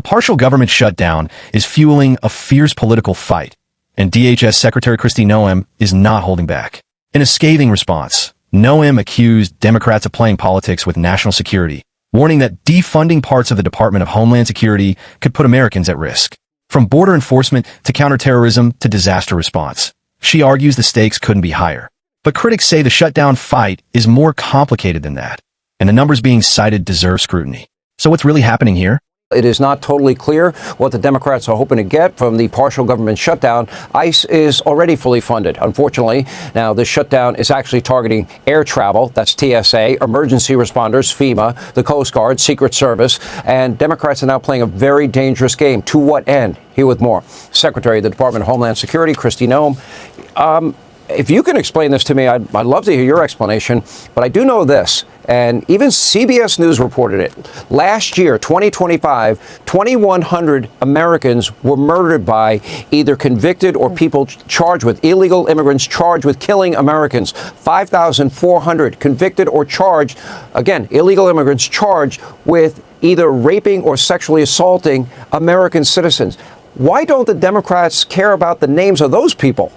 partial government shutdown is fueling a fierce political fight, and DHS Secretary Kristi Noem is not holding back. In a scathing response, Noem accused Democrats of playing politics with national security, warning that defunding parts of the Department of Homeland Security could put Americans at risk. From border enforcement to counterterrorism to disaster response, she argues the stakes couldn't be higher. But critics say the shutdown fight is more complicated than that, and the numbers being cited deserve scrutiny. So what's really happening here? It is not totally clear what the Democrats are hoping to get from the partial government shutdown. ICE is already fully funded, unfortunately. Now, this shutdown is actually targeting air travel, that's TSA, emergency responders, FEMA, the Coast Guard, Secret Service, and Democrats are now playing a very dangerous game. To what end? Here with more. Secretary of the Department of Homeland Security, Kristi Noem. If you can explain this to me, I'd love to hear your explanation, but I do know this, and even CBS News reported it. Last year, 2025, 2,100 Americans were murdered by either convicted or people charged with illegal immigrants charged with killing Americans. 5,400 convicted or charged, again, illegal immigrants charged with either raping or sexually assaulting American citizens. Why don't the Democrats care about the names of those people?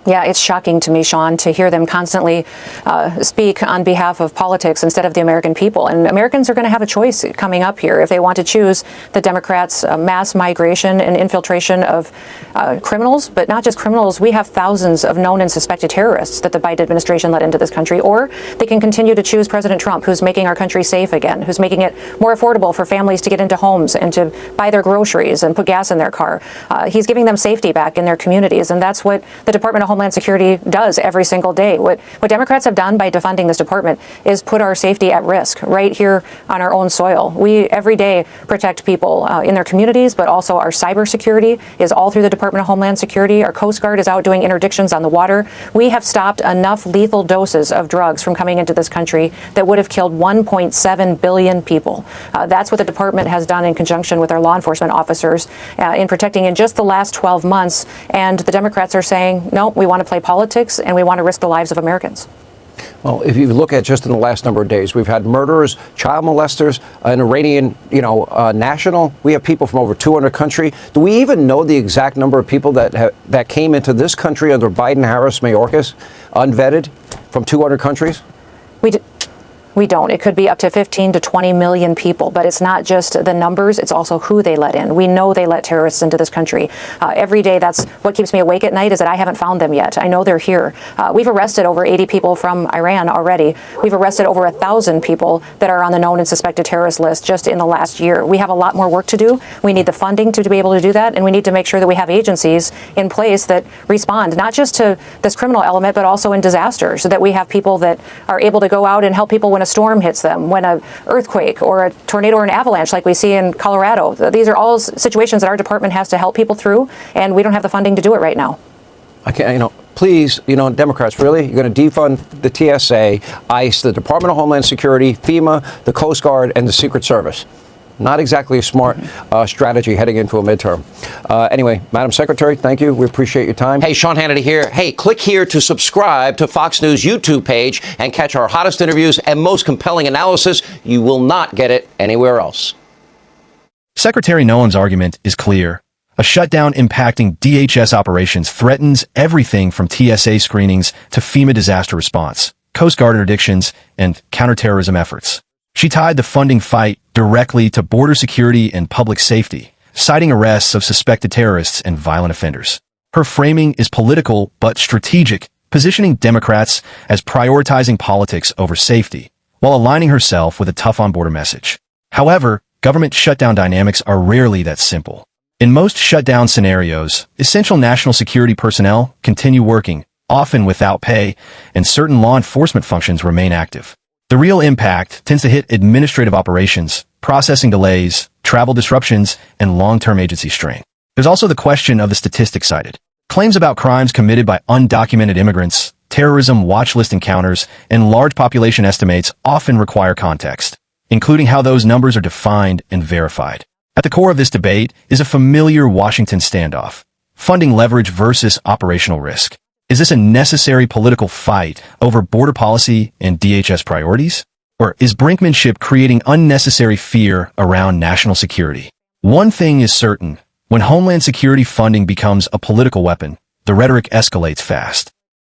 Yeah, it's shocking to me, Sean, to hear them constantly speak on behalf of politics instead of the American people. And Americans are going to have a choice coming up here if they want to choose the Democrats' mass migration and infiltration of criminals, but not just criminals. We have thousands of known and suspected terrorists that the Biden administration let into this country. Or they can continue to choose President Trump, who's making our country safe again, who's making it more affordable for families to get into homes and to buy their groceries and put gas in their car. He's giving them safety back in their communities. And that's what the Department of Homeland Security does every single day. What Democrats have done by defunding this department is put our safety at risk right here on our own soil. We every day protect people in their communities, but also our cybersecurity is all through the Department of Homeland Security. Our Coast Guard is out doing interdictions on the water. We have stopped enough lethal doses of drugs from coming into this country that would have killed 1.7 billion people. That's what the department has done in conjunction with our law enforcement officers in protecting in just the last 12 months. And the Democrats are saying, no, we want to play politics and we want to risk the lives of Americans. Well, if you look at just in the last number of days, we've had murderers, child molesters, an Iranian, national. We have people from over 200 countries. Do we even know the exact number of people that came into this country under Biden, Harris, Mayorkas, unvetted from 200 countries? We don't. It could be up to 15 to 20 million people, but it's not just the numbers, it's also who they let in. We know they let terrorists into this country. Every day, that's what keeps me awake at night, is that I haven't found them yet. I know they're here. We've arrested over 80 people from Iran already. We've arrested over 1,000 people that are on the known and suspected terrorist list just in the last year. We have a lot more work to do. We need the funding to be able to do that, and we need to make sure that we have agencies in place that respond, not just to this criminal element, but also in disaster, so that we have people that are able to go out and help people when a storm hits them, when an earthquake or a tornado or an avalanche like we see in Colorado. These are all situations that our department has to help people through, and we don't have the funding to do it right now. Please, Democrats, really? You're going to defund the TSA, ICE, the Department of Homeland Security, FEMA, the Coast Guard, and the Secret Service. Not exactly a smart strategy heading into a midterm. Anyway, Madam Secretary, thank you. We appreciate your time. Hey, Sean Hannity here. Hey, click here to subscribe to Fox News YouTube page and catch our hottest interviews and most compelling analysis. You will not get it anywhere else. Secretary Noem's argument is clear. A shutdown impacting DHS operations threatens everything from TSA screenings to FEMA disaster response, Coast Guard interdictions, and counterterrorism efforts. She tied the funding fight directly to border security and public safety, citing arrests of suspected terrorists and violent offenders. Her framing is political but strategic, positioning Democrats as prioritizing politics over safety, while aligning herself with a tough on-border message. However, government shutdown dynamics are rarely that simple. In most shutdown scenarios, essential national security personnel continue working, often without pay, and certain law enforcement functions remain active. The real impact tends to hit administrative operations, processing delays, travel disruptions, and long-term agency strain. There's also the question of the statistics cited. Claims about crimes committed by undocumented immigrants, terrorism watch list encounters, and large population estimates often require context, including how those numbers are defined and verified. At the core of this debate is a familiar Washington standoff: funding leverage versus operational risk. Is this a necessary political fight over border policy and DHS priorities? Or is brinkmanship creating unnecessary fear around national security? One thing is certain. When Homeland Security funding becomes a political weapon, the rhetoric escalates fast.